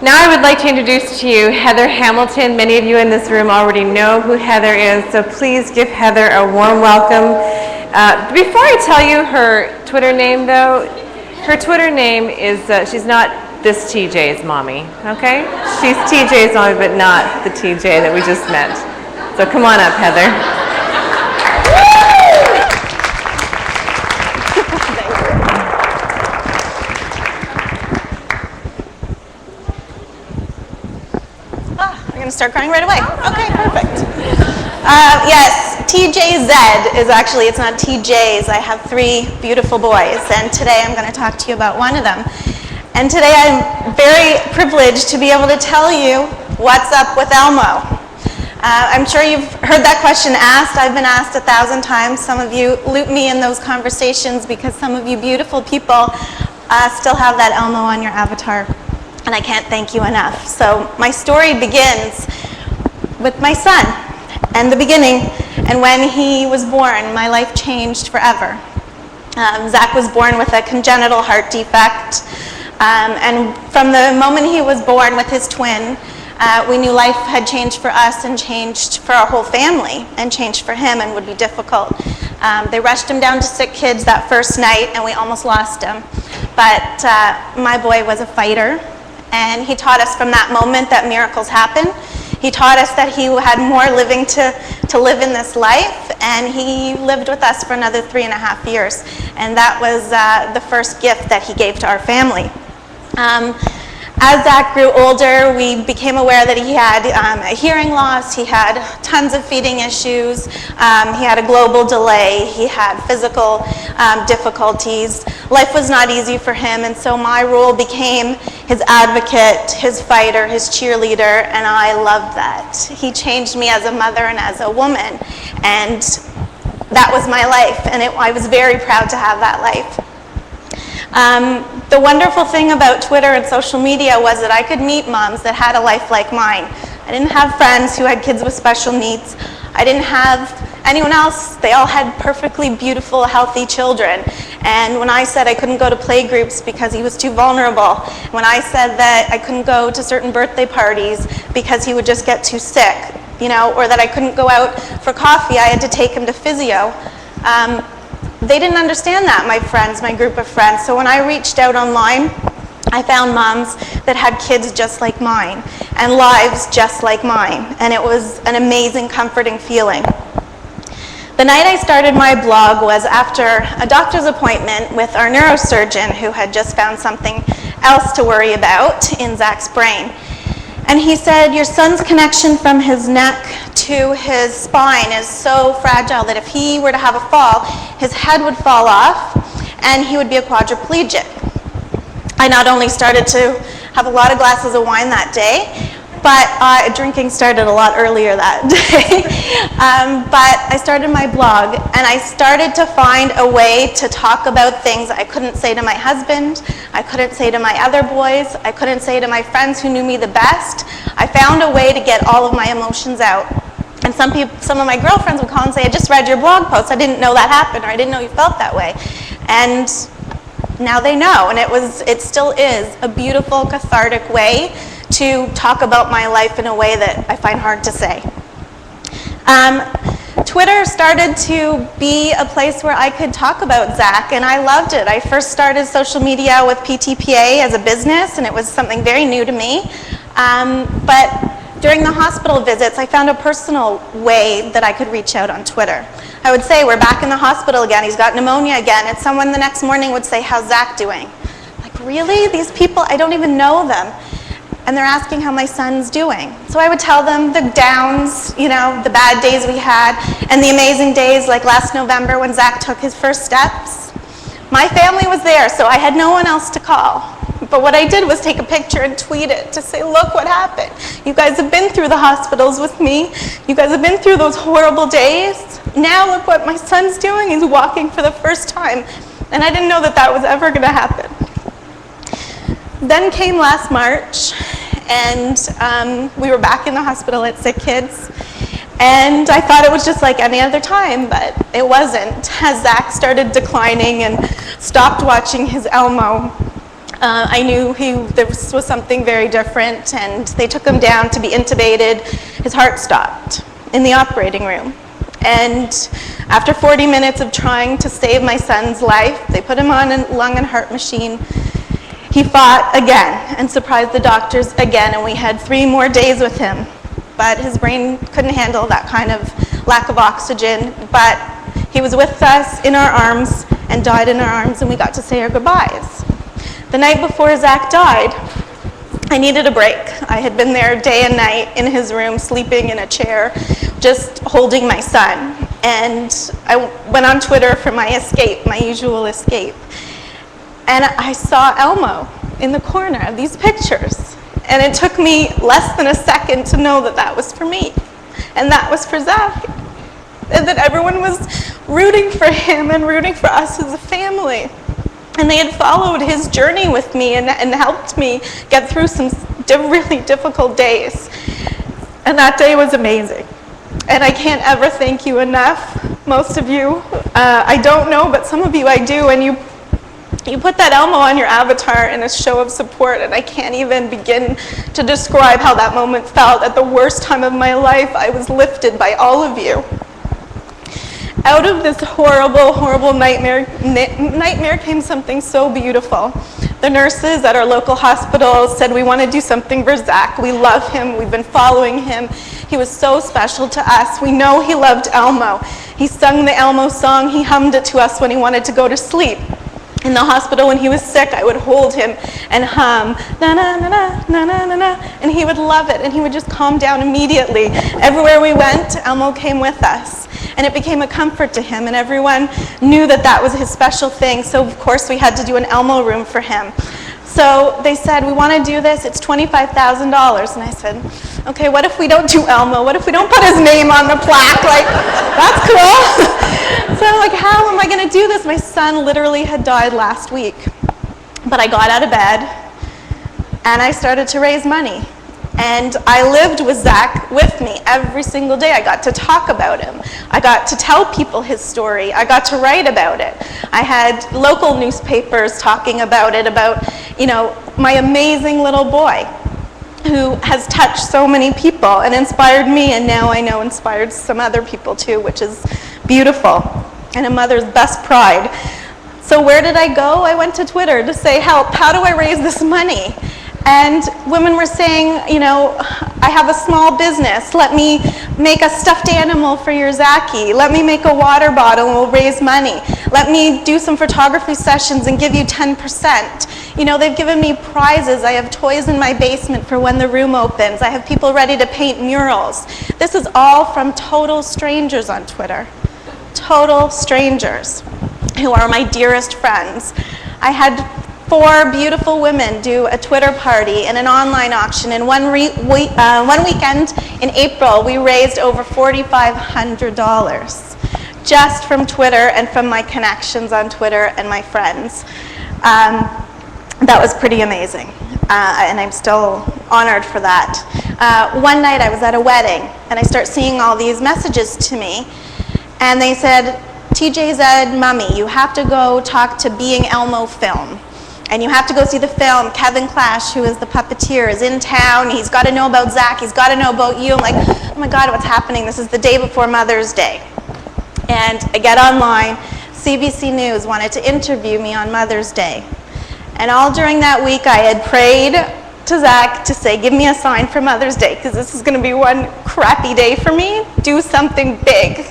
Now I would like to introduce to you Heather Hamilton. Many of you in this room already know who Heather is, so please give Heather a warm welcome. Before I tell you her Twitter name, though, her Twitter name is, she's not this TJ's mommy, okay? She's TJ's mommy, but not the TJ that we just met. So come on up, Heather. I'm going to start crying right away. Okay, perfect. Yes, TJZ is actually, it's not TJ's. I have 3 beautiful boys, and today I'm going to talk to you about one of them. And today I'm very privileged to be able to tell you what's up with Elmo. I'm sure you've heard that question asked. I've been asked 1,000 times. Some of you loop me in those conversations because some of you beautiful people still have that Elmo on your avatar. And I can't thank you enough. So my story begins with my son and the beginning. And when he was born, my life changed forever. Zach was born with a congenital heart defect. And from the moment he was born with his twin, we knew life had changed for us and changed for our whole family and changed for him and would be difficult. They rushed him down to sick kids that first night and we almost lost him. But my boy was a fighter. And he taught us from that moment that miracles happen. He taught us that he had more living to live in this life, and he lived with us for another 3.5 years. And that was the first gift that he gave to our family. As Zach grew older, we became aware that he had a hearing loss, he had tons of feeding issues, he had a global delay, he had physical difficulties. Life was not easy for him, and so my role became his advocate, his fighter, his cheerleader, and I loved that. He changed me as a mother and as a woman, and that was my life, and I was very proud to have that life. The wonderful thing about Twitter and social media was that I could meet moms that had a life like mine. I didn't have friends who had kids with special needs. I didn't have anyone else. They all had perfectly beautiful, healthy children. And when I said I couldn't go to play groups because he was too vulnerable, when I said that I couldn't go to certain birthday parties because he would just get too sick, or that I couldn't go out for coffee, I had to take him to physio. They didn't understand that, my friends, my group of friends. So when I reached out online, I found moms that had kids just like mine and lives just like mine. And it was an amazing, comforting feeling. The night I started my blog was after a doctor's appointment with our neurosurgeon who had just found something else to worry about in Zach's brain. And he said, your son's connection from his neck to his spine is so fragile that if he were to have a fall, his head would fall off and he would be a quadriplegic. I not only started to have a lot of glasses of wine that day, but drinking started a lot earlier that day. But I started my blog and I started to find a way to talk about things I couldn't say to my husband, I couldn't say to my other boys, I couldn't say to my friends who knew me the best. I found a way to get all of my emotions out. And some of my girlfriends would call and say, I just read your blog post, I didn't know that happened, or I didn't know you felt that way. And now they know, and it still is a beautiful, cathartic way to talk about my life in a way that I find hard to say. Twitter started to be a place where I could talk about Zach, and I loved it. I first started social media with PTPA as a business, and it was something very new to me. But during the hospital visits, I found a personal way that I could reach out on Twitter. I would say, we're back in the hospital again, he's got pneumonia again, and someone the next morning would say, how's Zach doing? Like, really? These people, I don't even know them. And they're asking how my son's doing. So I would tell them the downs, the bad days we had, and the amazing days like last November when Zach took his first steps. My family was there, so I had no one else to call. But what I did was take a picture and tweet it to say, look what happened. You guys have been through the hospitals with me. You guys have been through those horrible days. Now look what my son's doing. He's walking for the first time. And I didn't know that that was ever going to happen. Then came last March, and we were back in the hospital at Sick Kids. And I thought it was just like any other time, but it wasn't. As Zach started declining and stopped watching his Elmo, I knew this was something very different, and they took him down to be intubated. His heart stopped in the operating room. And after 40 minutes of trying to save my son's life, they put him on a lung and heart machine. He fought again and surprised the doctors again, and we had 3 more days with him. But his brain couldn't handle that kind of lack of oxygen. But he was with us in our arms and died in our arms, and we got to say our goodbyes. The night before Zach died, I needed a break. I had been there day and night in his room, sleeping in a chair, just holding my son. And I went on Twitter for my escape, my usual escape. And I saw Elmo in the corner of these pictures. And it took me less than a second to know that that was for me. And that was for Zach. And that everyone was rooting for him and rooting for us as a family. And they had followed his journey with me and helped me get through some really difficult days. And that day was amazing. And I can't ever thank you enough. Most of you, I don't know, but some of you I do. And you put that Elmo on your avatar in a show of support, and I can't even begin to describe how that moment felt. At the worst time of my life, I was lifted by all of you. Out of this horrible, horrible nightmare came something so beautiful. The nurses at our local hospital said, we want to do something for Zach. We love him. We've been following him. He was so special to us. We know he loved Elmo. He sung the Elmo song. He hummed it to us when he wanted to go to sleep. In the hospital when he was sick, I would hold him and hum, na na na na na na na na, and he would love it, and he would just calm down immediately. Everywhere we went, Elmo came with us, and it became a comfort to him, and everyone knew that that was his special thing, so of course we had to do an Elmo room for him. So they said, we want to do this, it's $25,000, and I said, okay, what if we don't do Elmo? What if we don't put his name on the plaque? Like, that's cool. So I'm like, how am I going to do this? My son literally had died last week. But I got out of bed, and I started to raise money. And I lived with Zach with me every single day. I got to talk about him. I got to tell people his story. I got to write about it. I had local newspapers talking about it, about, you know, my amazing little boy who has touched so many people and inspired me, and now I know inspired some other people too, which is beautiful and a mother's best pride. So where did I go? I went to Twitter to say, help, how do I raise this money? And women were saying, you know, I have a small business. Let me make a stuffed animal for your Zachy. Let me make a water bottle and we'll raise money. Let me do some photography sessions and give you 10%. You know, they've given me prizes. I have toys in my basement for when the room opens. I have people ready to paint murals. This is all from total strangers on Twitter. Total strangers who are my dearest friends. I had 4 beautiful women do a Twitter party and an online auction. And one weekend in April, we raised over $4,500 just from Twitter and from my connections on Twitter and my friends. That was pretty amazing, and I'm still honored for that. One night I was at a wedding, and I start seeing all these messages to me, and they said, TJZ, Mummy, you have to go talk to Being Elmo Film. And you have to go see the film. Kevin Clash, who is the puppeteer, is in town. He's got to know about Zach. He's got to know about you. I'm like, oh my God, what's happening? This is the day before Mother's Day. And I get online. CBC News wanted to interview me on Mother's Day. And all during that week, I had prayed to Zach to say, give me a sign for Mother's Day, because this is going to be one crappy day for me. Do something big.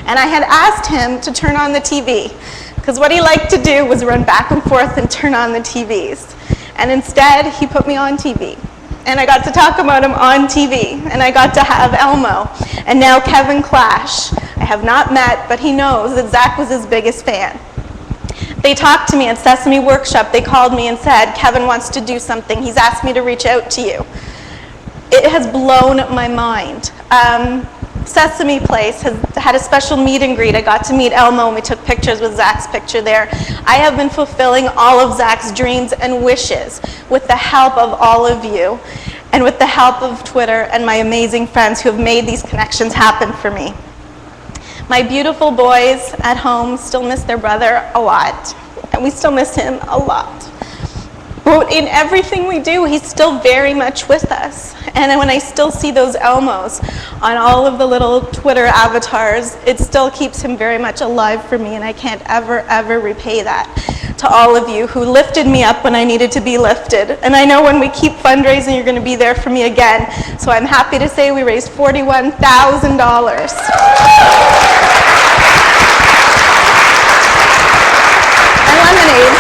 And I had asked him to turn on the TV. Because what he liked to do was run back and forth and turn on the TVs. And instead, he put me on TV. And I got to talk about him on TV. And I got to have Elmo. And now Kevin Clash. I have not met, but he knows that Zach was his biggest fan. They talked to me at Sesame Workshop. They called me and said, Kevin wants to do something. He's asked me to reach out to you. It has blown my mind. Sesame Place has had a special meet and greet. I got to meet Elmo and we took pictures with Zach's picture there. I have been fulfilling all of Zach's dreams and wishes with the help of all of you and with the help of Twitter and my amazing friends who have made these connections happen for me. My beautiful boys at home still miss their brother a lot, and we still miss him a lot. But in everything we do, he's still very much with us. And when I still see those Elmos on all of the little Twitter avatars, it still keeps him very much alive for me, and I can't ever, ever repay that to all of you who lifted me up when I needed to be lifted. And I know when we keep fundraising, you're going to be there for me again. So I'm happy to say we raised $41,000. And lemonade.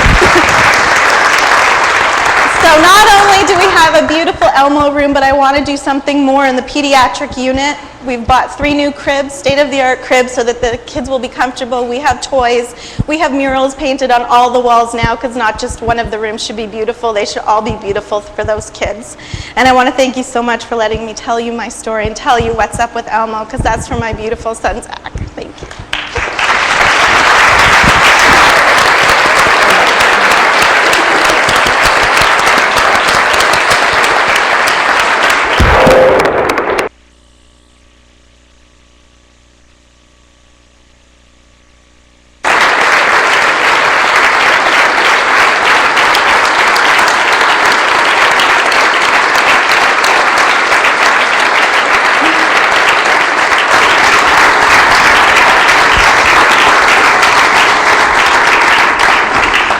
So not only do we have a beautiful Elmo room, but I want to do something more in the pediatric unit. We've bought 3 new cribs, state-of-the-art cribs, so that the kids will be comfortable. We have toys. We have murals painted on all the walls now, because not just one of the rooms should be beautiful. They should all be beautiful for those kids. And I want to thank you so much for letting me tell you my story and tell you what's up with Elmo, because that's from my beautiful son, Zach. Thank you.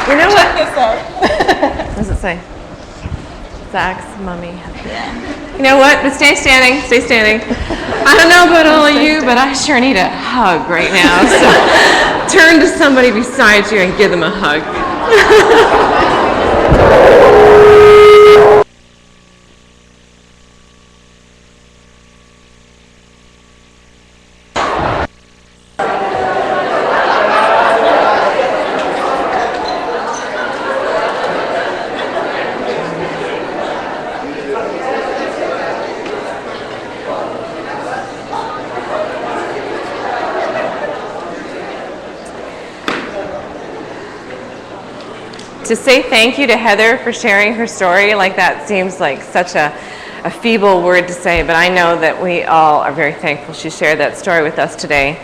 You know what? What does it say? Zach's mummy. Yeah. You know what? But stay standing. Stay standing. I don't know about all of you, but I sure need a hug right now. So turn to somebody beside you and give them a hug. To say thank you to Heather for sharing her story, like that seems like such a feeble word to say, but I know that we all are very thankful she shared that story with us today.